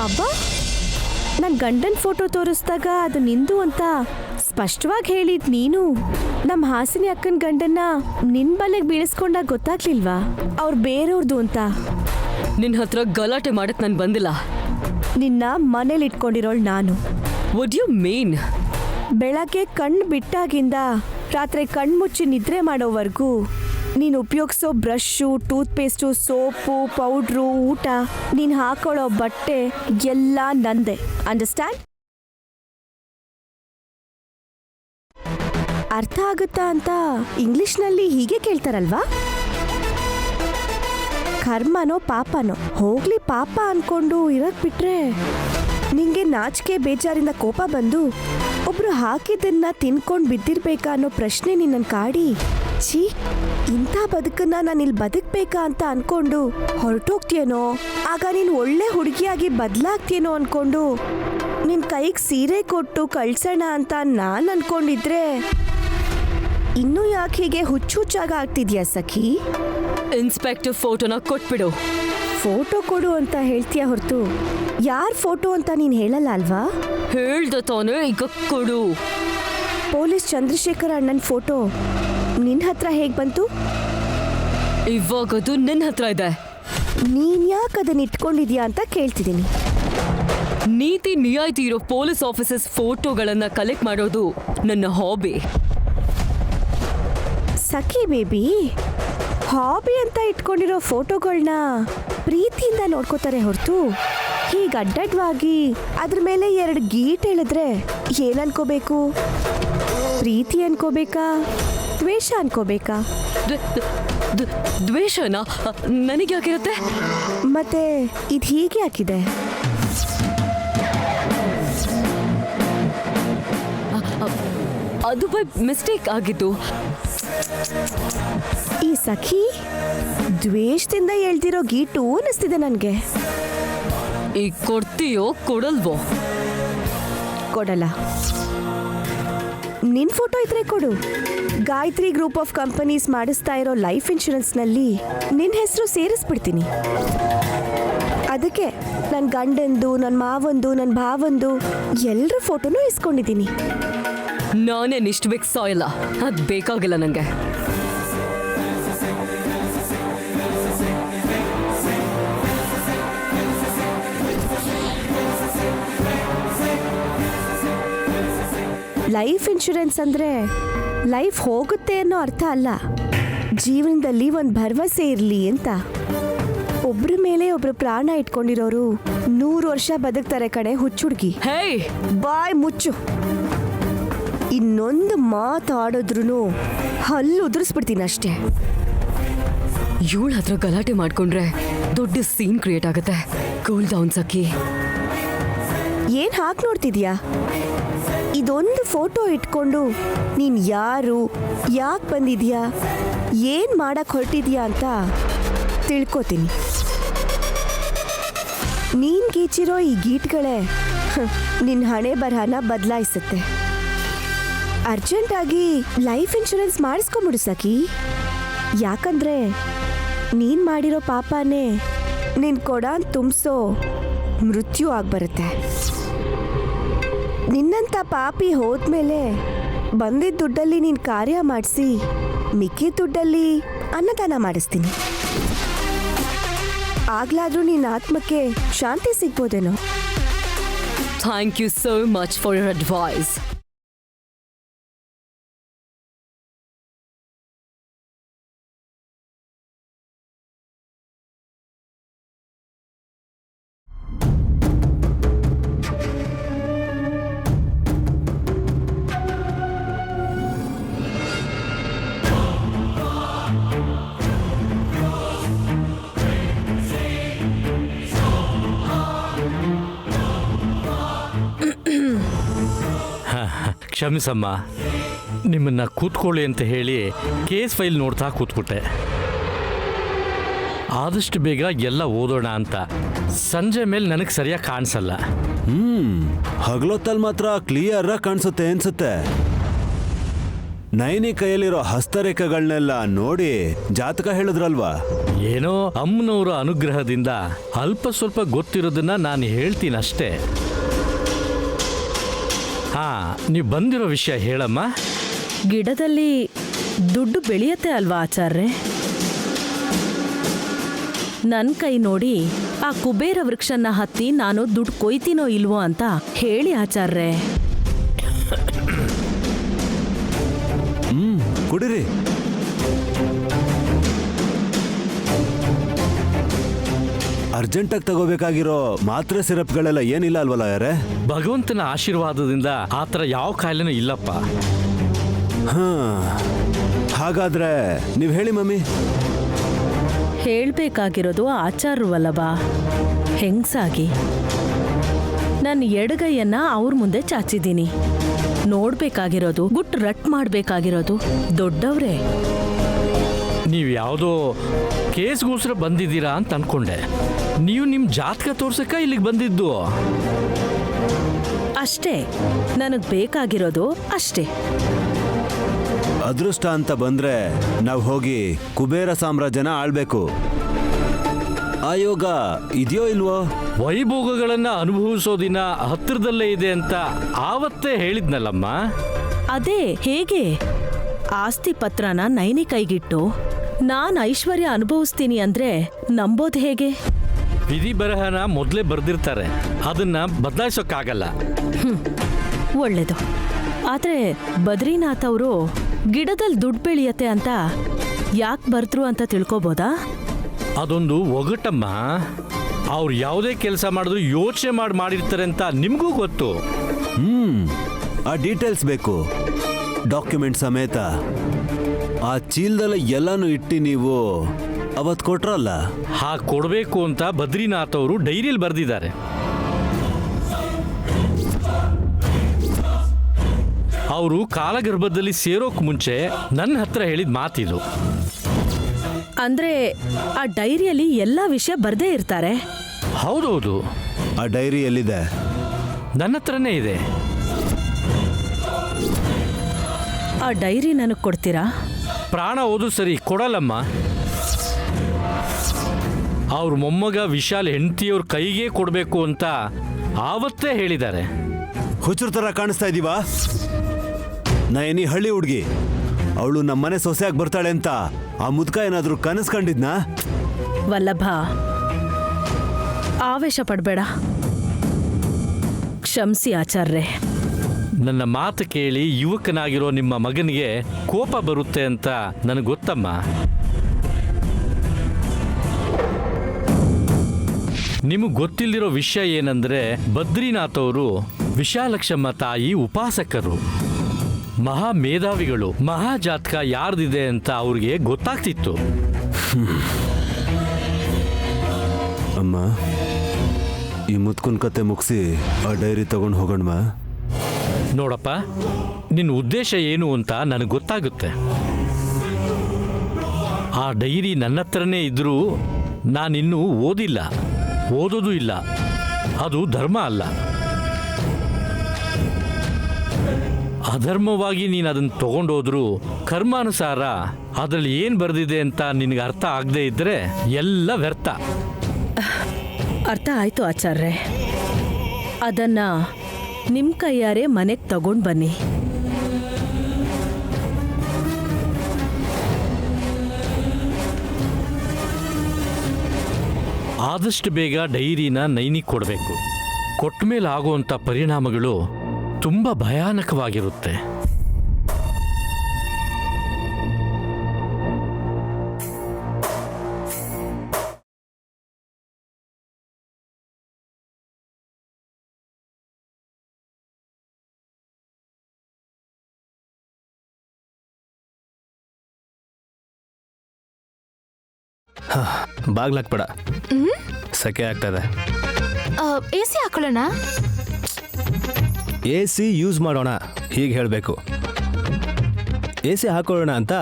ಅಬ್ಬಾ, ನನ್ನ ಗಂಡನ ಫೋಟೋ ತೋರಿಸ್ದಾಗ ಅದು ನಿಂದು ಅಂತ ಸ್ಪಷ್ಟವಾಗಿ ಹೇಳಿದ್ ನೀನು ನಮ್ಮ ಹಾಸಿನಿ ಅಕ್ಕನ ಗಂಡನ್ನ ನಿನ್ ಬಲೆಗೆ ಬೀಳಿಸ್ಕೊಂಡಾಗ ಗೊತ್ತಾಗ್ಲಿಲ್ವಾ ಅವ್ರು ಬೇರೆಯವ್ರದ್ದು ಅಂತ? ನಿನ್ನ ಹತ್ರ ಗಲಾಟೆ ಮಾಡಕ್ ನಾನು ಬಂದಿಲ್ಲ. ನಿನ್ನ ಮನೇಲಿ ಇಟ್ಕೊಂಡಿರೋಳು ನಾನು. What you mean? ಬೆಳಗ್ಗೆ ಕಣ್ಣು ಬಿಟ್ಟಾಗಿಂದ ರಾತ್ರಿ ಕಣ್ಮುಚ್ಚಿ ನಿದ್ರೆ ಮಾಡೋವರೆಗೂ ನೀನು ಉಪಯೋಗಿಸೋ ಬ್ರಷು, ಟೂತ್ಪೇಸ್ಟು, ಸೋಪು, ಪೌಡ್ರು, ಊಟ, ನೀನು ಹಾಕೊಳ್ಳೋ ಬಟ್ಟೆ ಎಲ್ಲ ನಂದೆ. ಅಂಡರ್ಸ್ಟ್ಯಾಂಡ್? ಅರ್ಥ ಆಗುತ್ತಾ ಅಂತ ಇಂಗ್ಲಿಷ್ನಲ್ಲಿ ಹೀಗೆ ಕೇಳ್ತಾರಲ್ವಾ? ಕರ್ಮನೋ ಪಾಪನೋ, ಹೋಗ್ಲಿ ಪಾಪ ಅನ್ಕೊಂಡು ಇರಕ್ ಬಿಟ್ರೆ ನಿಂಗೆ ನಾಚಿಕೆ ಬೇಜಾರಿಂದ ಕೋಪ ಬಂದು ಒಬ್ರು ಹಾಕಿದ್ದನ್ನ ತಿನ್ಕೊಂಡು ಬಿದ್ದಿರ್ಬೇಕಾ ಅನ್ನೋ ಪ್ರಶ್ನೆ ನಿನ್ನನ್ನು ಕಾಡಿ, ಛೀ ಇಂಥ ಬದುಕನ್ನ ನಾನು ಇಲ್ಲಿ ಬದುಕ್ಬೇಕಾ ಅಂತ ಅನ್ಕೊಂಡು ಹೊರಟೋಗ್ತೀಯನೋ, ಆಗ ನೀನು ಒಳ್ಳೆ ಹುಡುಗಿಯಾಗಿ ಬದಲಾಗ್ತೀಯನೋ ಅನ್ಕೊಂಡು ನಿನ್ನ ಕೈಗೆ ಸೀರೆ ಕೊಟ್ಟು ಕಳ್ಸೋಣ ಅಂತ ನಾನು ಅನ್ಕೊಂಡಿದ್ರೆ ಇನ್ನೂ ಯಾಕೆ ಹೀಗೆ ಹುಚ್ಚುಚ್ಚಾಗ ಆಗ್ತಿದ್ಯಾ ಸಖಿ? ಇನ್ಸ್ಪೆಕ್ಟರ್ ಫೋಟೋನ ಕೊಟ್ಬಿಡು. ಫೋಟೋ ಕೊಡು ಅಂತ ಹೇಳ್ತೀಯ ಹೊರತು ಯಾರ್ ಫೋಟೋ ಅಂತ ನೀನು ಹೇಳಲ್ಲ ಅಲ್ವಾ? ಹೇಳ್ದ ತಾನೇ, ಈಗ ಕೊಡು. ಪೊಲೀಸ್ ಚಂದ್ರಶೇಖರ್ ಅಣ್ಣನ ಫೋಟೋ ನಿನ್ನ ಹತ್ರ ಹೇಗೆ ಬಂತು? ಇವಾಗದು ನಿನ್ನ ಹತ್ರ ಇದೆ. ನೀನ್ ಯಾಕೆ ಅದನ್ನ ಇಟ್ಕೊಂಡಿದ್ಯಾ ಅಂತ ಕೇಳ್ತಿದ್ದೀನಿ. ನೀತಿ ನಿಯಾಯಿತಿ ಇರೋ ಪೊಲೀಸ್ ಆಫೀಸರ್ಸ್ ಫೋಟೋಗಳನ್ನ ಕಲೆಕ್ಟ್ ಮಾಡೋದು ನನ್ನ ಹಾಬಿ. ಸಖಿ ಬೇಬಿ, ಹಾಬಿ ಅಂತ ಇಟ್ಕೊಂಡಿರೋ ಫೋಟೋಗಳನ್ನ ಪ್ರೀತಿಯಿಂದ ನೋಡ್ಕೋತಾರೆ ಹೊರತು ಹೀಗೆ ಅಡ್ಡಡ್ವಾಗಿ ಅದ್ರ ಮೇಲೆ 2 ಗೀಟ್ ಹೇಳಿದ್ರೆ ಏನ್ ಅನ್ಕೋಬೇಕು? ಪ್ರೀತಿ ಅನ್ಕೋಬೇಕಾ, ದ್ವೇಷ ಅನ್ಕೋಬೇಕಾ? ದ್ವೇಷನಾ? ನನಗೆ ಯಾಕಿರುತ್ತೆ? ಮತ್ತೆ ಇದು ಹೀಗೆ ಯಾಕಿದೆ? ಅದು ಬೈ ಮಿಸ್ಟೇಕ್ ಆಗಿದ್ದು. ಈ ಸಖಿ ದ್ವೇಷದಿಂದ ಹೇಳ್ತಿರೋ ಗೀಟು ಅನಿಸ್ತಿದೆ ನನಗೆ. ಈಗ ಕೊಡ್ತೀಯೋ ಕೊಡಲ್ವೋ? ಕೊಡಲ್ಲ. ನಿನ್ ಫೋಟೋ ಇದ್ರೆ ಕೊಡು. ಗಾಯತ್ರಿ ಗ್ರೂಪ್ ಆಫ್ ಕಂಪನೀಸ್ ಮಾಡಿಸ್ತಾ ಇರೋ ಲೈಫ್ ಇನ್ಶೂರೆನ್ಸ್ನಲ್ಲಿ ನಿನ್ನ ಹೆಸರು ಸೇರಿಸ್ಬಿಡ್ತೀನಿ. ಅದಕ್ಕೆ ನನ್ನ ಗಂಡಂದು, ನನ್ನ ಮಾವಂದು, ನನ್ನ ಭಾವಂದು ಎಲ್ಲರ ಫೋಟೋನೂ ಇಸ್ಕೊಂಡಿದ್ದೀನಿ. ನಾನೇ ಇಷ್ಟು ಬೇಕು ಸಾಯಿಲ್ಲ, ಅದು ಬೇಕಾಗಿಲ್ಲ ನನಗೆ. ಲೈಫ್ ಇನ್ಶೂರೆನ್ಸ್ ಅಂದರೆ ಲೈಫ್ ಹೋಗುತ್ತೆ ಅನ್ನೋ ಅರ್ಥ ಅಲ್ಲ, ಜೀವನದಲ್ಲಿ ಒಂದು ಭರವಸೆ ಇರಲಿ ಅಂತ. ಒಬ್ರ ಮೇಲೆ ಒಬ್ರು ಪ್ರಾಣ ಇಟ್ಕೊಂಡಿರೋರು 100 ವರ್ಷ ಬದುಕ್ತಾರೆ ಕಡೆ ಹುಚ್ಚುಡ್ಗಿ. ಹೇ, ಬಾಯ್ ಮುಚ್ಚು. ಇನ್ನೊಂದು ಮಾತಾಡಿದ್ರು ಹಲ್ಲು ಉದುರಿಸ್ಬಿಡ್ತೀನಿ ಅಷ್ಟೇ. ಇವಳ ಹತ್ರ ಗಲಾಟೆ ಮಾಡ್ಕೊಂಡ್ರೆ ದೊಡ್ಡ ಸೀನ್ ಕ್ರಿಯೇಟ್ ಆಗುತ್ತೆ. ಕೂಲ್ ಡೌನ್ ಸಖಿ. ಏನ್ ಹಾಕಿ ನೋಡ್ತಿದ್ಯಾ? ಇದೊಂದು ಫೋಟೋ ಇಟ್ಕೊಂಡು ನೀನ್ ಯಾರು, ಯಾಕೆ ಬಂದಿದ್ಯಾ, ಏನ್ ಮಾಡಕ್ ಹೊರಟಿದ್ಯಾ ಅಂತ ತಿಳ್ಕೊತೀನಿ. ನೀನ್ ಗೀಚಿರೋ ಈ ಗೀಟ್ಗಳೇ ನಿನ್ನ ಹಣೆ ಬರಹನ ಬದಲಾಯಿಸುತ್ತೆ. ಅರ್ಜೆಂಟಾಗಿ ಲೈಫ್ ಇನ್ಶೂರೆನ್ಸ್ ಮಾಡಿಸ್ಕೊಂಬಿಡು ಸಖಿ. ಯಾಕಂದ್ರೆ ನೀನ್ ಮಾಡಿರೋ ಪಾಪನೇ ನಿನ್ ಕೊಡಾನ್ ತುಂಬಿಸೋ ಮೃತ್ಯು ಆಗ್ಬರುತ್ತೆ. ನಿನ್ನಂಥ ಪಾಪಿ ಹೋದ್ಮೇಲೆ ಬಂದಿದ್ದ ದುಡ್ಡಲ್ಲಿ ನೀನು ಕಾರ್ಯ ಮಾಡಿಸಿ ಮಿಕ್ಕಿದ ದುಡ್ಡಲ್ಲಿ ಅನ್ನದಾನ ಮಾಡಿಸ್ತೀನಿ. ಆಗ್ಲಾದ್ರೂ ನಿನ್ನ ಆತ್ಮಕ್ಕೆ ಶಾಂತಿ ಸಿಗ್ಬೋದೇನೋ. Thank you so much for your advice. ಕ್ಷಮಿಸಮ್ಮ, ನಿಮ್ಮನ್ನ ಕೂತ್ಕೊಳ್ಳಿ ಅಂತ ಹೇಳಿ ಕೇಸ್ ಫೈಲ್ ನೋಡ್ತಾ ಕೂತ್ಬಿಟ್ಟೆ. ಆದಷ್ಟು ಬೇಗ ಎಲ್ಲ ಓದೋಣ ಅಂತ. ಸಂಜೆ ಮೇಲೆ ನನಗೆ ಸರಿಯಾಗಿ ಕಾಣಿಸಲ್ಲ. ಹಗಲೊತ್ತಲ್ಲಿ ಮಾತ್ರ ಕ್ಲಿಯರ್ ಆಗಿ ಕಾಣಿಸುತ್ತೆ ಅನ್ಸುತ್ತೆ. ನೈನಿ ಕೈಯಲ್ಲಿರೋ ಹಸ್ತರೇಖೆಗಳನ್ನೆಲ್ಲ ನೋಡಿ ಜಾತಕ ಹೇಳಿದ್ರಲ್ವಾ? ಏನೋ ಅಮ್ಮನವರ ಅನುಗ್ರಹದಿಂದ ಅಲ್ಪ ಸ್ವಲ್ಪ ಗೊತ್ತಿರೋದನ್ನ ನಾನು ಹೇಳ್ತೀನಿ ಅಷ್ಟೇ. ಹಾ, ನೀವು ಬಂದಿರೋ ವಿಷಯ ಹೇಳಮ್ಮ. ಗಿಡದಲ್ಲಿ ದುಡ್ಡು ಬೆಳೆಯತ್ತೆ ಅಲ್ವಾ ಆಚಾರ್ರೆ? ನನ್ನ ಕೈ ನೋಡಿ ಆ ಕುಬೇರ ವೃಕ್ಷನ ಹತ್ತಿ ನಾನು ದುಡ್ಡು ಕೊಯ್ತೀನೋ ಇಲ್ವೋ ಅಂತ ಹೇಳಿ ಆಚಾರ್ರೆ. ಕುಡಿರಿ. ಅರ್ಜೆಂಟಾಗಿ ತಗೋಬೇಕಾಗಿರೋ ಮಾತ್ರೆ ಸಿರಪ್ಗಳೆಲ್ಲ ಏನಿಲ್ಲ ಅಲ್ವಲ್ಲ ಯಾರೇ? ಭಗವಂತನ ಆಶೀರ್ವಾದದಿಂದ ಆ ಥರ ಯಾವ ಕಾಯಿಲೆನೂ ಇಲ್ಲಪ್ಪ. ಹಾ, ಹಾಗಾದ್ರೆ ನೀವು ಹೇಳಿ ಮಮ್ಮಿ. ಹೇಳ್ಬೇಕಾಗಿರೋದು ಆಚಾರ್ಯವಲ್ಲವ, ಹೆಂಗ್ಸಾಗಿ. ನನ್ನ ಎಡಗೈಯನ್ನ ಅವ್ರ ಮುಂದೆ ಚಾಚಿದ್ದೀನಿ. ನೋಡ್ಬೇಕಾಗಿರೋದು, ಗುಟ್ಟು ರಟ್ ಮಾಡ್ಬೇಕಾಗಿರೋದು ದೊಡ್ಡವ್ರೆ. ನೀವು ಯಾವುದೋ ಕೇಸ್ಗೋಸ್ಕರ ಬಂದಿದ್ದೀರಾ ಅಂತ ಅನ್ಕೊಂಡೆ. ನೀವು ನಿಮ್ಮ ಜಾತಕ ತೋರ್ಸಕ್ಕ ಇಲ್ಲಿಗೆ ಬಂದಿದ್ದು. ಅಷ್ಟೇ, ನನಗ್ ಬೇಕಾಗಿರೋದು ಅಷ್ಟೇ. ಅದೃಷ್ಟ ಅಂತ ಬಂದ್ರೆ ನಾವು ಹೋಗಿ ಕುಬೇರ ಸಾಮ್ರಾಜ್ಯನ ಆಳ್ಬೇಕು. ಆ ಯೋಗ ಇದೆಯೋ ಇಲ್ವೋ? ವೈಭೋಗಗಳನ್ನ ಅನುಭವಿಸೋ ದಿನ ಹತ್ತಿರದಲ್ಲೇ ಇದೆ ಅಂತ ಆವತ್ತೇ ಹೇಳಿದ್ನಲ್ಲಮ್ಮ. ಅದೇ ಹೇಗೆ? ಆಸ್ತಿ ಪತ್ರನ ನೈನಿ ಕೈಗಿಟ್ಟು ನಾನ್ ಐಶ್ವರ್ಯ ಅನುಭವಿಸ್ತೀನಿ ಅಂದ್ರೆ ನಂಬೋದ್ ಹೇಗೆ? ವಿಧಿ ಬರಹನ ಮೊದಲೇ ಬರ್ದಿರ್ತಾರೆ, ಅದನ್ನ ಬದಲಾಯಿಸೋಕ್ಕಾಗಲ್ಲ. ಒಳ್ಳೇದು. ಆದ್ರೆ ಬದ್ರಿನಾಥ್ ಅವರು ಗಿಡದಲ್ಲಿ ದುಡ್ಡು ಬೆಳೆಯತ್ತೆ ಅಂತ ಯಾಕೆ ಬರ್ದ್ರು ಅಂತ ತಿಳ್ಕೊಬೋದಾ? ಅದೊಂದು ಒಗಟಮ್ಮ. ಅವ್ರು ಯಾವುದೇ ಕೆಲಸ ಮಾಡಿದ್ರು ಯೋಚನೆ ಮಾಡಿರ್ತಾರೆ ಅಂತ ನಿಮಗೂ ಗೊತ್ತು. ಆ ಡೀಟೇಲ್ಸ್ ಬೇಕು, ಡಾಕ್ಯುಮೆಂಟ್ ಸಮೇತ. ಆ ಚೀಲದಲ್ಲ ಎಲ್ಲಾನು ಇಟ್ಟು ನೀವು ಅವತ್ತು ಕೊಟ್ರಲ್ಲ, ಹಾಗೆ ಕೊಡಬೇಕು ಅಂತ ಬದ್ರಿನಾಥ್ ಅವರು ಡೈರಿಯಲ್ಲಿ ಬರೆದಿದ್ದಾರೆ. ಅವರು ಕಾಲಗರ್ಭದಲ್ಲಿ ಸೇರೋಕ್ ಮುಂಚೆ ನನ್ನ ಹತ್ರ ಹೇಳಿದ ಮಾತಿದು. ಅಂದ್ರೆ ಆ ಡೈರಿಯಲ್ಲಿ ಎಲ್ಲ ವಿಷಯ ಬರ್ದೇ ಇರ್ತಾರೆ? ಹೌದೌದು. ಆ ಡೈರಿ ಎಲ್ಲಿದೆ? ನನ್ನ ಹತ್ರನೇ ಇದೆ. ಆ ಡೈರಿ ನನಗೆ ಕೊಡ್ತೀರಾ? ಪ್ರಾಣ ಹೋದು ಸರಿ, ಕೊಡಲ್ಲಮ್ಮ. ಅವ್ರ ಮೊಮ್ಮಗ ವಿಶಾಲ್ ಹೆಂಡತಿಯವ್ರ ಕೈಗೆ ಕೊಡಬೇಕು ಅಂತ ಆವತ್ತೇ ಹೇಳಿದ್ದಾರೆ. ಹುಚ್ಚರ ಥರ ಕಾಣಿಸ್ತಾ ಇದೀವಾ? ನಯನಿ ಹಳ್ಳಿ ಹುಡುಗಿ, ಅವಳು ನಮ್ಮನೆ ಸೊಸೆಯಾಗಿ ಬರ್ತಾಳೆ ಅಂತ ಆ ಮುದ್ಕ ಏನಾದ್ರೂ ಕನಸು ಕಂಡಿದ್ನಾ? ವಲ್ಲಭ, ಆವೇಶ ಪಡಬೇಡ. ಕ್ಷಮಿಸಿ ಆಚಾರ್ರೆ. ನನ್ನ ಮಾತು ಕೇಳಿ ಯುವಕನಾಗಿರೋ ನಿಮ್ಮ ಮಗನಿಗೆ ಕೋಪ ಬರುತ್ತೆ ಅಂತ ನನಗೆ ಗೊತ್ತಮ್ಮ. ನಿಮಗೆ ಗೊತ್ತಿಲ್ದಿರೋ ವಿಷಯ ಏನಂದ್ರೆ, ಬದ್ರಿನಾಥ್ ಅವರು ವಿಶಾಲಕ್ಷಮ್ಮ ತಾಯಿ ಉಪಾಸಕರು, ಮಹಾ ಮೇಧಾವಿಗಳು. ಮಹಾ ಜಾತಕ ಯಾರ್ದಿದೆ ಅಂತ ಅವ್ರಿಗೆ ಗೊತ್ತಾಗ್ತಿತ್ತು. ಅಮ್ಮ, ಈ ಮುತ್ಕುನ್ ಕತೆ ಮುಗಿಸಿ ಆ ಡೈರಿ ತಗೊಂಡು ಹೋಗೋಣವಾ? ನೋಡಪ್ಪ, ನಿನ್ನ ಉದ್ದೇಶ ಏನು ಅಂತ ನನಗೆ ಗೊತ್ತಾಗುತ್ತೆ. ಆ ಡೈರಿ ನನ್ನ ಹತ್ರನೇ ಇದ್ರೂ ನಾನಿನ್ನೂ ಓದಿಲ್ಲ, ಓದೋದು ಇಲ್ಲ. ಅದು ಧರ್ಮ ಅಲ್ಲ. ಅಧರ್ಮವಾಗಿ ನೀನು ಅದನ್ನು ತಗೊಂಡೋದ್ರೂ ಕರ್ಮಾನುಸಾರ ಅದರಲ್ಲಿ ಏನು ಬರೆದಿದೆ ಅಂತ ನಿನಗೆ ಅರ್ಥ ಆಗದೆ ಇದ್ದರೆ ಎಲ್ಲ ವ್ಯರ್ಥ. ಅರ್ಥ ಆಯ್ತು ಆಚಾರ್ರೆ. ಅದನ್ನ ನಿಮ್ಮ ಕೈಯಾರೆ ಮನೆಗೆ ತಗೊಂಡು ಬನ್ನಿ. ಆದಷ್ಟು ಬೇಗ ಡೈರಿನ ನೈನಿಗೆ ಕೊಡಬೇಕು. ಕೊಟ್ಟ ಮೇಲೆ ಆಗುವಂಥ ಪರಿಣಾಮಗಳು ತುಂಬ ಭಯಾನಕವಾಗಿರುತ್ತೆ. ಬಾಗ್ಲಾಕ್ಬೇಡ, ಸೆಕೆ ಆಗ್ತದೆ. AC ಹಾಕೊಳ್ಳೋಣ. AC ಯೂಸ್ ಮಾಡೋಣ ಹೀಗೆ ಹೇಳಬೇಕು. AC ಹಾಕೊಳ್ಳೋಣ ಅಂತ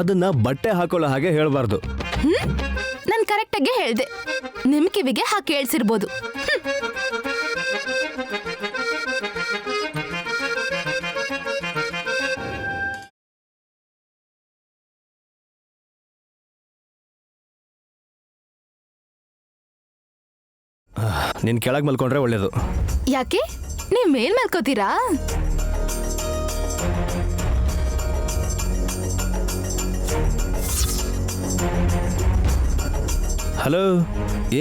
ಅದನ್ನ ಬಟ್ಟೆ ಹಾಕೊಳ್ಳೋ ಹಾಗೆ ಹೇಳಬಾರ್ದು. ನಾನು ಕರೆಕ್ಟಾಗಿ ಹೇಳ್ದೆ, ನಿಮ್ ಕಿವಿಗೆ ಹಾಕಿ ಕೇಳಿಸಿರ್ಬೋದು. ನೀನು ಕೆಳಗೆ ಮಲ್ಕೊಂಡ್ರೆ ಒಳ್ಳೇದು. ಯಾಕೆ ನೀವ್ ಮೇಲ್ ಮಲ್ಕೋತೀರಾ? ಹಲೋ,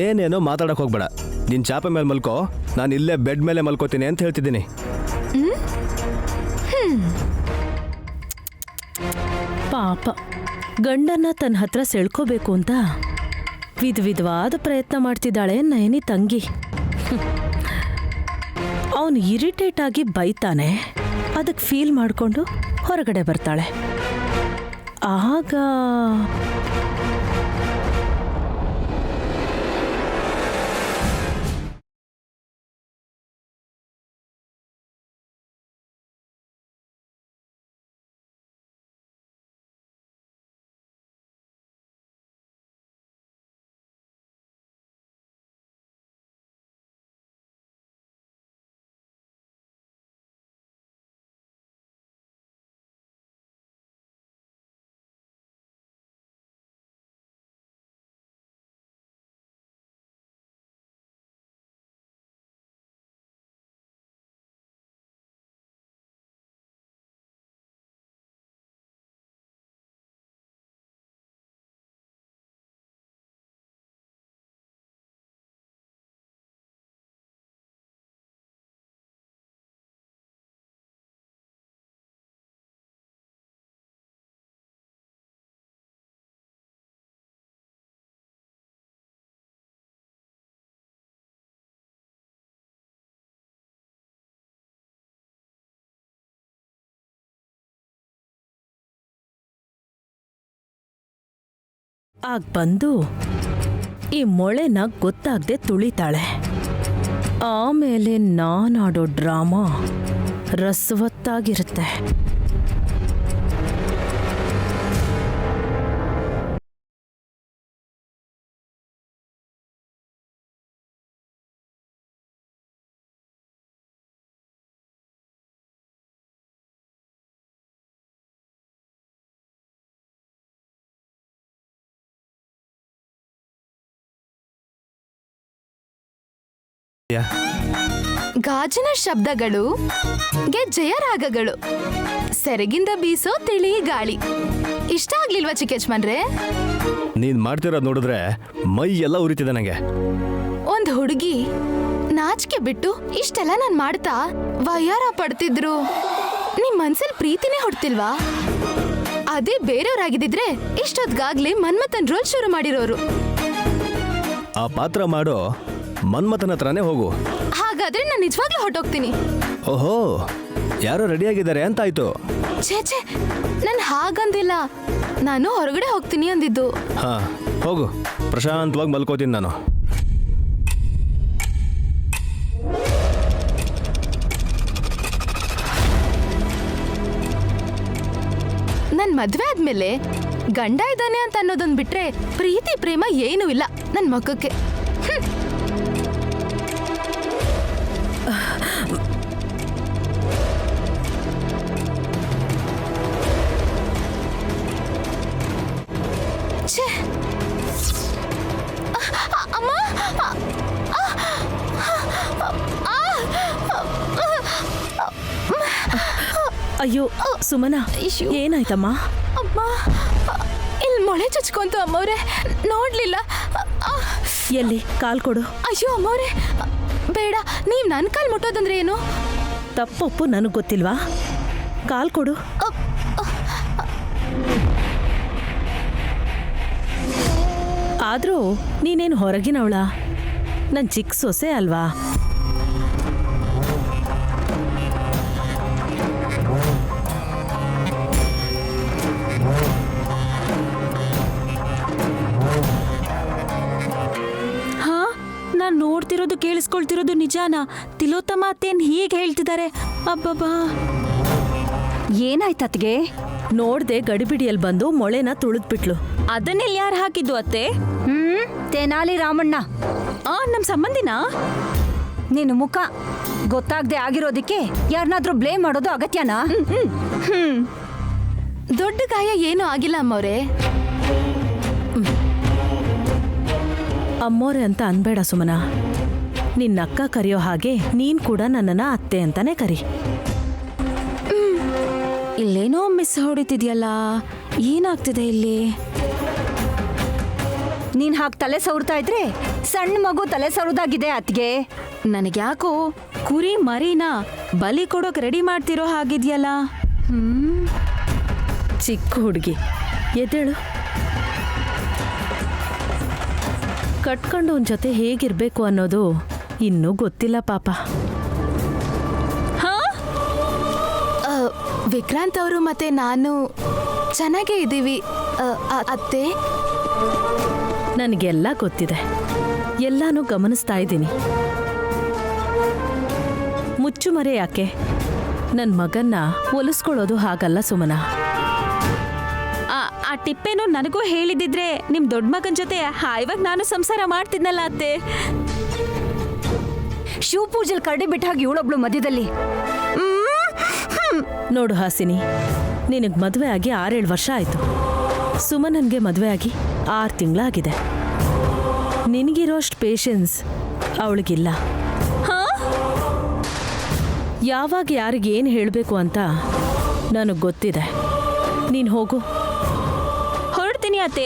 ಏನೇನೋ ಮಾತಾಡಕ್ಕೆ ಹೋಗ್ಬೇಡ. ನಿನ್ನ ಚಾಪೆ ಮೇಲೆ ಮಲ್ಕೋ, ನಾನು ಇಲ್ಲೇ ಬೆಡ್ ಮೇಲೆ ಮಲ್ಕೋತೀನಿ ಅಂತ ಹೇಳ್ತಿದ್ದೀನಿ. ಪಾಪ ಗಂಡನ್ನ ತನ್ನ ಹತ್ರ ಸೆಳ್ಕೋಬೇಕು ಅಂತ ವಿಧವಾದ ಪ್ರಯತ್ನ ಮಾಡ್ತಿದ್ದಾಳೆ ನಯನಿ ತಂಗಿ. ಅವನು ಇರಿಟೇಟ್ ಆಗಿ ಬೈತಾನೆ, ಅದಕ್ಕೆ ಫೀಲ್ ಮಾಡಿಕೊಂಡು ಹೊರಗಡೆ ಬರ್ತಾಳೆ. ಆಗ ಬಂದು ಈ ಮೊಳೆನ ಗೊತ್ತಾಗದೆ ತುಳಿತಾಳೆ. ಆಮೇಲೆ ನಾನಾಡೋ ಡ್ರಾಮಾ ರಸವತ್ತಾಗಿರುತ್ತೆ. ಗಾಜಿನ ಶಬ್ದಗಳು, ಗೆಜ್ಜೆಯ ರಾಗಗಳು, ಸೆರಗಿಂದ ಬೀಸೋ ತಿಳಿ ಗಾಳಿ. ಇಷ್ಟ ಆಗ್ಲಿಲ್ವಾ ಚಿಕ್ಕ ಯಜಮಾನ್ರೆ? ನೀನು ಮಾಡ್ತಿರೋದು ನೋಡಿದ್ರೆ ಮೈ ಎಲ್ಲ ಉರಿತಿದೆ ನನಗೆ. ಒಂದ್ ಹುಡುಗಿ ನಾಚಿಕೆ ಬಿಟ್ಟು ಇಷ್ಟೆಲ್ಲ ನಾನ್ ಮಾಡ್ತಾ ವಯ್ಯಾರ ಪಡ್ತಿದ್ರು. ನಿಮ್ ಮನ್ಸಲ್ಲಿ ಪ್ರೀತಿನೇ ಹೊಡ್ತಿಲ್ವಾ? ಅದೇ ಬೇರೆಯವ್ರಾಗಿದ್ದಿದ್ರೆ ಇಷ್ಟೊದ್ಗಾಗ್ಲೇ ಮನ್ಮಥನ್ ರೋಲ್ ಶುರು ಮಾಡಿರೋರು. ಆ ಪಾತ್ರ ಮಾಡೋ ಮನ್ಮಥನ ಹತ್ರನೇ ಹೋಗು. ಹಾಗಾದ್ರೆ ನಾನು ನಿಜವಾಗ್ಲೂ ಹೊರಟೋಗ್ತೀನಿ. ಓಹೋ, ಯಾರೋ ರೆಡಿಯಾಗಿದ್ದಾರೆ ಅಂತಾಯ್ತು. ಛೇ, ನಾನು ಹಾಗಂದಿಲ್ಲ. ನಾನು ಹೊರಗಡೆ ಹೋಗ್ತೀನಿ ಅಂದಿದ್ದು. ಹಾ, ಹೋಗು, ಪ್ರಶಾಂತವಾಗಿ ಮಲ್ಕೋತೀನಿ ನಾನು. ನನ್ ಮದ್ವೆ ಆದ್ಮೇಲೆ ಗಂಡ ಇದ್ದಾನೆ ಅಂತ ಅನ್ನೋದೊಂದ್ ಬಿಟ್ರೆ ಪ್ರೀತಿ ಪ್ರೇಮ ಏನೂ ಇಲ್ಲ ನನ್ ಮಕ್ಕಕ್ಕೆ. ಅಮ್ಮ, ಅಯ್ಯೋ ಸುಮನಾ, ಏನಾಯ್ತಮ್ಮ? ಅಮ್ಮ, ಇಲ್ಲಿ ಮೊಳೆ ಚುಚ್ಕೊಂತು ಅಮ್ಮವ್ರೆ, ನೋಡ್ಲಿಲ್ಲ. ಎಲ್ಲಿ? ಕಾಲ್ ಕೊಡು. ಅಯ್ಯೋ ಅಮ್ಮವ್ರೆ, ಬೇಡ. ನೀವ್ ನನ್ ಕಾಲ್ ಮುಟ್ಟೋದಂದ್ರೆ ಏನು? ತಪ್ಪೊಪ್ಪು ನನಗೆ ಗೊತ್ತಿಲ್ವಾ? ಕಾಲ್ ಕೊಡು. ಆದ್ರೂ ನೀನೇನು ಹೊರಗಿನವಳ? ನನ್ ಚಿಕ್ಕ ಸೊಸೆ ಅಲ್ವಾ? ಹಾ, ನಾನ್ ನೋಡ್ತಿರೋದು ಕೇಳಿಸ್ಕೊಳ್ತಿರೋದು ನಿಜಾನಾ? ತಿಲೋತ್ತಮ ಅತ್ತೇನ್ ಹೀಗೆ ಹೇಳ್ತಿದ್ದಾರೆ? ಅಬ್ಬಬ್ಬಾ, ಏನಾಯ್ತತ್ಗೆ? ನೋಡ್ದೆ ಗಡಿಬಿಡಿಯಲ್ಲಿ ಬಂದು ಮೊಳೆನ ತುಳಿದ್ಬಿಟ್ಲು. ಅದನ್ನೆಲ್ಲಿ ಯಾರು ಹಾಕಿದ್ದು ಅತ್ತೆ? ತೆನಾಲಿ ರಾಮಣ್ಣ. ನಮ್ ಸಂಬಂಧಿನ? ನಿನ್ನ ಮುಖ ಗೊತ್ತಾಗದೆ ಆಗಿರೋದಕ್ಕೆ ಯಾರನ್ನಾದ್ರೂ ಬ್ಲೇಮ್ ಮಾಡೋದು ಅಗತ್ಯನಾ? ದೊಡ್ಡ ಗಾಯ ಏನೂ ಆಗಿಲ್ಲ ಅಮ್ಮವ್ರೆ. ಅಮ್ಮೋರೆ ಅಂತ ಅನ್ಬೇಡ ಸುಮನಾ. ನಿನ್ನ ಅಕ್ಕ ಕರೆಯೋ ಹಾಗೆ ನೀನ್ ಕೂಡ ನನ್ನನ್ನ ಅತ್ತೆ ಅಂತಾನೆ ಕರಿ. ಇಲ್ಲೇನೋ ಮಿಸ್ ಹೊಡಿತಿದ್ಯಲ್ಲ, ಏನಾಗ್ತಿದೆ ಇಲ್ಲಿ? ನೀನ್ ಹಾಗೆ ತಲೆ ಸವರ್ತಾ ಇದ್ರೆ ಸಣ್ಣ ಮಗು ತಲೆ ಸವರದಾಗಿದೆ ಅತ್ಗೆ. ನನಗ್ಯಾಕೋ ಕುರಿ ಮರಿನ ಬಲಿ ಕೊಡೋಕ್ ರೆಡಿ ಮಾಡ್ತಿರೋ ಹಾಗಿದ್ಯಲ್ಲ. ಚಿಕ್ಕ ಹುಡುಗಿ, ಎದ್ದೇಳು. ಕಟ್ಕೊಂಡು ಅವನ ಜೊತೆ ಹೇಗಿರ್ಬೇಕು ಅನ್ನೋದು ಇನ್ನೂ ಗೊತ್ತಿಲ್ಲ ಪಾಪ. ವಿಕ್ರಾಂತ್ ಅವರು ಮತ್ತೆ ನಾನು ಚೆನ್ನಾಗೇ ಇದ್ದೀವಿ ಅತ್ತೆ. ನನಗೆಲ್ಲ ಗೊತ್ತಿದೆ, ಎಲ್ಲಾನು ಗಮನಿಸ್ತಾ ಇದ್ದೀನಿ. ಮುಚ್ಚುಮರೆ ಯಾಕೆ? ನನ್ನ ಮಗನ್ನ ಒಲಿಸ್ಕೊಳ್ಳೋದು ಹಾಗಲ್ಲ ಸುಮನ. ಆ ಟಿಪ್ಪೇನು ನನಗೂ ಹೇಳಿದಿದ್ರೆ ನಿಮ್ ದೊಡ್ಡ ಮಗನ ಜೊತೆ ಹಾಯ್ವಾಗ ನಾನು ಸಂಸಾರ ಮಾಡ್ತಿದ್ನಲ್ಲ ಅತ್ತೆ. ಶಿವ ಪೂಜೆಲ್ ಕರಡಿ ಬಿಟ್ಟ ಹಾಗೆ ಇವಳೊಬ್ಳು ಮಧ್ಯದಲ್ಲಿ. ನೋಡು ಹಾಸಿನಿ, ನಿನಗೆ ಮದುವೆ ಆಗಿ 6-7 ವರ್ಷ ಆಯಿತು. ಸುಮನನ್ಗೆ ಮದುವೆ ಆಗಿ 6 ತಿಂಗಳಾಗಿದೆ. ನಿನಗಿರೋಷ್ಟು ಪೇಷನ್ಸ್ ಅವಳಿಗಿಲ್ಲ. ಯಾವಾಗ ಯಾರಿಗೆ ಏನು ಹೇಳಬೇಕು ಅಂತ ನನಗೆ ಗೊತ್ತಿದೆ. ನೀನು ಹೋಗು. ಹೊರಡ್ತೀನಿ ಅತ್ತೆ.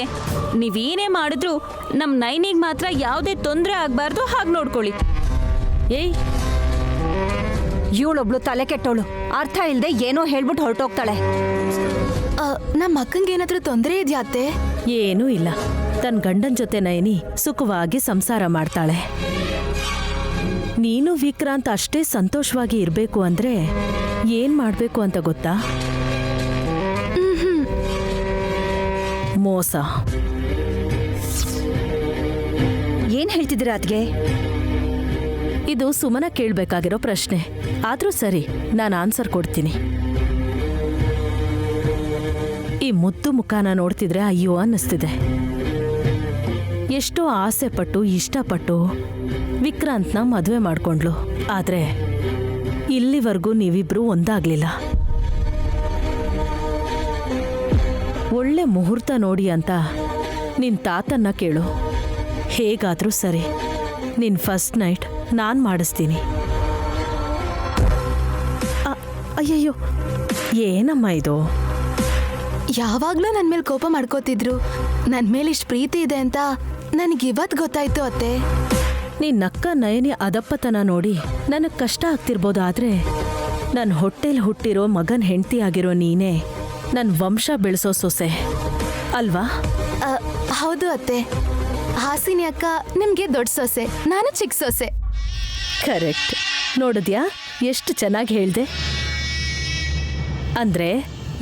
ನೀವೇನೇ ಮಾಡಿದ್ರು ನಮ್ಮ ನೈನಿಗೆ ಮಾತ್ರ ಯಾವುದೇ ತೊಂದರೆ ಆಗಬಾರ್ದು, ಹಾಗೆ ನೋಡ್ಕೊಳ್ಳಿ. ಏಯ್, ಇವಳೊಬ್ಳು ತಲೆ ಕೆಟ್ಟವಳು, ಅರ್ಥ ಇಲ್ಲದೆ ಏನೋ ಹೇಳ್ಬಿಟ್ಟು ಹೊರಟೋಗ್ತಾಳೆ. ನಮ್ಮ ಅಕ್ಕಂಗೇನಾದ್ರೂ ತೊಂದರೆ ಇದೆಯಾ ಅತ್ತೆ? ಏನೂ ಇಲ್ಲ. ತನ್ನ ಗಂಡನ ಜೊತೆ ನಯನಿ ಸುಖವಾಗಿ ಸಂಸಾರ ಮಾಡ್ತಾಳೆ. ನೀನು ವಿಕ್ರಾಂತ್ ಅಷ್ಟೇ ಸಂತೋಷವಾಗಿ ಇರಬೇಕು ಅಂದ್ರೆ ಏನ್ ಮಾಡ್ಬೇಕು ಅಂತ ಗೊತ್ತಾ? ಮೋಸ. ಏನ್ ಹೇಳ್ತಿದ್ದೀರಾ ಅದ್ಗೆ? ಇದು ಸುಮನ ಕೇಳಬೇಕಾಗಿರೋ ಪ್ರಶ್ನೆ. ಆದ್ರೂ ಸರಿ, ನಾನು ಆನ್ಸರ್ ಕೊಡ್ತೀನಿ. ಈ ಮುದ್ದು ಮುಖಾನ ನೋಡ್ತಿದ್ರೆ ಅಯ್ಯೋ ಅನ್ನಿಸ್ತಿದೆ. ಎಷ್ಟೋ ಆಸೆ ಪಟ್ಟು ಇಷ್ಟಪಟ್ಟು ವಿಕ್ರಾಂತ್ನ ಮದುವೆ ಮಾಡ್ಕೊಂಡ್ಲು. ಆದ್ರೆ ಇಲ್ಲಿವರೆಗೂ ನೀವಿಬ್ರು ಒಂದಾಗ್ಲಿಲ್ಲ. ಒಳ್ಳೆ ಮುಹೂರ್ತ ನೋಡಿ ಅಂತ ನಿನ್ ತಾತನ್ನ ಕೇಳು. ಹೇಗಾದ್ರೂ ಸರಿ, ನಿನ್ ಫಸ್ಟ್ ನೈಟ್ ನಾನ್ ಮಾಡಿಸ್ತೀನಿ. ಅಯ್ಯಯ್ಯೋ, ಏನಮ್ಮ ಇದು? ಯಾವಾಗ್ಲೂ ನನ್ನ ಮೇಲೆ ಕೋಪ ಮಾಡ್ಕೋತಿದ್ರು. ನನ್ನ ಮೇಲೆ ಇಷ್ಟು ಪ್ರೀತಿ ಇದೆ ಅಂತ ನನಗಿವತ್ತು ಗೊತ್ತಾಯ್ತು ಅತ್ತೆ. ನಿನ್ನ ಅಕ್ಕ ನಯನಿ ಅದಪ್ಪತನ ನೋಡಿ ನನಗೆ ಕಷ್ಟ ಆಗ್ತಿರ್ಬೋದು. ಆದ್ರೆ ನನ್ನ ಹೊಟ್ಟೆಲ್ ಹುಟ್ಟಿರೋ ಮಗನ್ ಹೆಂಡತಿ ಆಗಿರೋ ನೀನೇ ನನ್ನ ವಂಶ ಬೆಳೆಸೋ ಸೊಸೆ ಅಲ್ವಾ? ಹೌದು ಅತ್ತೆ. ಹಾಸಿನಿ ಅಕ್ಕ ನಿಮ್ಗೆ ದೊಡ್ಡ ಸೊಸೆ, ನಾನು ಚಿಕ್ಕ ಸೊಸೆ. ಕರೆಕ್ಟ್. ನೋಡಿದ್ಯಾ ಎಷ್ಟು ಚೆನ್ನಾಗಿ ಹೇಳ್ದೆ? ಅಂದ್ರೆ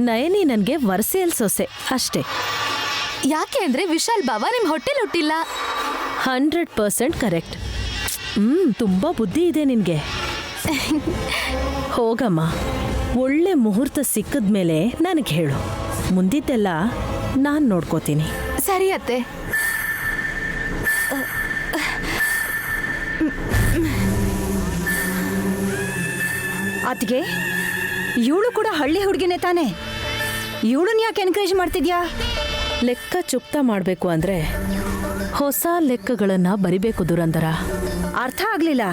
ನಯನಿ ನನಗೆ ವರ್ಸೆಯಲ್ ಸೊಸೆ ಅಷ್ಟೇ. ಯಾಕೆ ಅಂದ್ರೆ ವಿಶಾಲ್ ಬಾವ ನಿಮ್ ಹೊಟ್ಟೆಲ್ ಹುಟ್ಟಿಲ್ಲ. 100% ಕರೆಕ್ಟ್. ತುಂಬಾ ಬುದ್ಧಿ ಇದೆ ನಿನ್ಗೆ. ಹೋಗಮ್ಮ, ಒಳ್ಳೆ ಮುಹೂರ್ತ ಸಿಕ್ಕಿದ್ಮೇಲೆ ನನಗೆ ಹೇಳು. ಮುಂದಿದ್ದೆಲ್ಲ ನಾನು ನೋಡ್ಕೋತೀನಿ. ಸರಿ ಅತ್ತೆ. ಅದ್ಗೆ ಇವಳು ಕೂಡ ಹಳ್ಳಿ ಹುಡುಗಿನೇ ತಾನೆ? ಇವಳನ್ನ ಯಾಕೆ ಎನ್ಕರೇಜ್ ಮಾಡ್ತಿದ್ಯಾ? ಲೆಕ್ಕ ಚುಕ್ತ ಮಾಡಬೇಕು ಅಂದ್ರೆ ಹೊಸ ಲೆಕ್ಕಗಳನ್ನ ಬರಿಬೇಕು ದುರಂದರ. ಅರ್ಥ ಆಗ್ಲಿಲ್ಲ.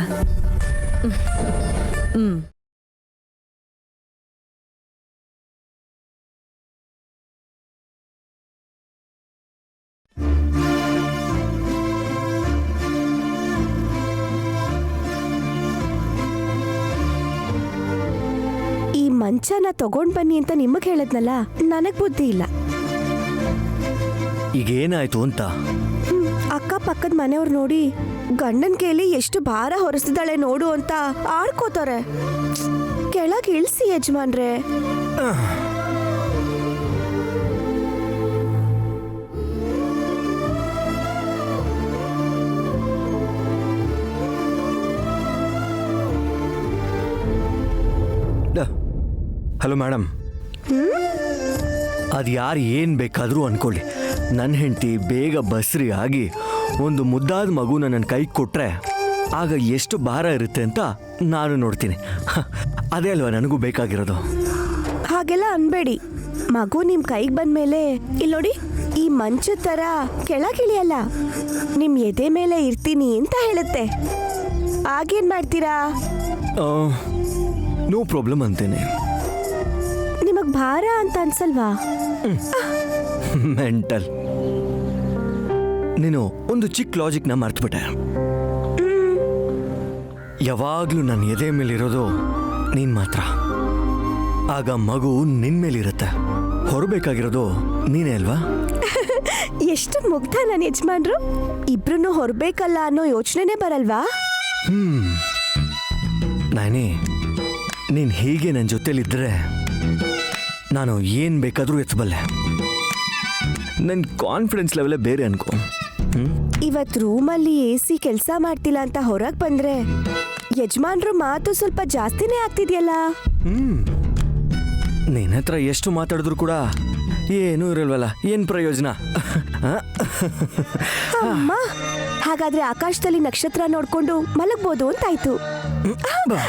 ಈ ಮಂಚನ ತಗೊಂಡ್ ಬನ್ನಿ ಅಂತ ನಿಮಗ್ ಹೇಳದ್ನಲ್ಲ, ನನಗ್ ಬುದ್ಧಿ ಇಲ್ಲ. ಈಗೇನಾಯ್ತು ಅಂತ ಅಕ್ಕಪಕ್ಕದ ಮನೆಯವ್ರು ನೋಡಿ ಗಂಡನ್ ಕೈಲಿ ಎಷ್ಟು ಭಾರ ಹೊರಿಸಿದಾಳೆ ನೋಡು ಅಂತ ಆಡ್ಕೋತಾರೆ. ಕೆಳಗೆ ಇಳಿಸಿ ಯಜಮಾನ್ರೆ. ಹಲೋ ಮೇಡಮ್, ಅದು ಯಾರು ಏನು ಬೇಕಾದರೂ ಅಂದ್ಕೊಳ್ಳಿ, ನನ್ನ ಹೆಂಡತಿ ಬೇಗ ಬಸ್ರಿ ಆಗಿ ಒಂದು ಮುದ್ದಾದ ಮಗುನ ನನ್ನ ಕೈಗೆ ಕೊಟ್ಟರೆ ಆಗ ಎಷ್ಟು ಭಾರ ಇರುತ್ತೆ ಅಂತ ನಾನು ನೋಡ್ತೀನಿ. ಅದೇ ಅಲ್ವಾ ನನಗೂ ಬೇಕಾಗಿರೋದು. ಹಾಗೆಲ್ಲ ಅನ್ಬೇಡಿ. ಮಗು ನಿಮ್ ಕೈಗೆ ಬಂದ್ಮೇಲೆ ಇಲ್ಲಿ ನೋಡಿ, ಈ ಮಂಚದ ತರ ಕೆಳಗಿಳಿಯಲ್ಲ, ನಿಮ್ ಎದೆ ಮೇಲೆ ಇರ್ತೀನಿ ಅಂತ ಹೇಳುತ್ತೆ. ಆಗೇನ್ ಮಾಡ್ತೀರಾ? ನೋ ಪ್ರಾಬ್ಲಮ್ ಅಂತೇನೆ. ನಿಮಗ್ ಭಾರ ಅಂತ ಅನ್ಸಲ್ವಾ? ಮೆಂಟಲ್. ನೀನು ಒಂದು ಚಿಕ್ಕ ಲಾಜಿಕ್ನ ಮರ್ತ್ಬಿಟ್ಟೆ. ಯಾವಾಗ್ಲೂ ನನ್ನ ಎದೆ ಮೇಲಿರೋದು ನೀನ್ ಮಾತ್ರ. ಆಗ ಮಗು ನಿನ್ ಮೇಲಿರುತ್ತೆ. ಹೊರಬೇಕಾಗಿರೋದು ನೀನೇ ಅಲ್ವಾ? ಎಷ್ಟು ಮುಗ್ಧ ನನ್ನ ಯಜಮಾನ್ರು. ಇಬ್ರು ಹೊರಬೇಕಲ್ಲ ಅನ್ನೋ ಯೋಚನೆನೇ ಬರಲ್ವಾ? ನಾನೇ ನೀನ್ ಹೀಗೆ ನನ್ನ ಜೊತೆಲಿದ್ರೆ ನಾನು ಏನ್ ಬೇಕಾದ್ರೂ ಎತ್ತಬಲ್ಲೆ. ನನ್ನ ಕಾನ್ಫಿಡೆನ್ಸ್ ಲೆವೆಲೇ ಬೇರೆ ಅನ್ಕೋ. ಇವತ್ ರೂಮಲ್ಲಿ AC ಕೆಲಸ ಮಾಡ್ತಿಲ್ಲ ಅಂತ ಹೊರಗ್ ಬಂದ್ರೆ ಯಜಮಾನ್ರು ಮಾತು ಸ್ವಲ್ಪ ಜಾಸ್ತಿನೇ ಆಗ್ತಿದ್ಯಲ್ಲ. ನಿನ್ನ ಹತ್ರ ಎಷ್ಟು ಮಾತಾಡಿದ್ರು ಕೂಡ ಏನೂ ಇರಲ್ವಲ್ಲ, ಏನ್ ಪ್ರಯೋಜನ? ಅಮ್ಮ, ಹಾಗಾದ್ರೆ ಆಕಾಶದಲ್ಲಿ ನಕ್ಷತ್ರ ನೋಡ್ಕೊಂಡು ಮಲಗ್ಬೋದು ಅಂತಾಯ್ತು. ಬಾ.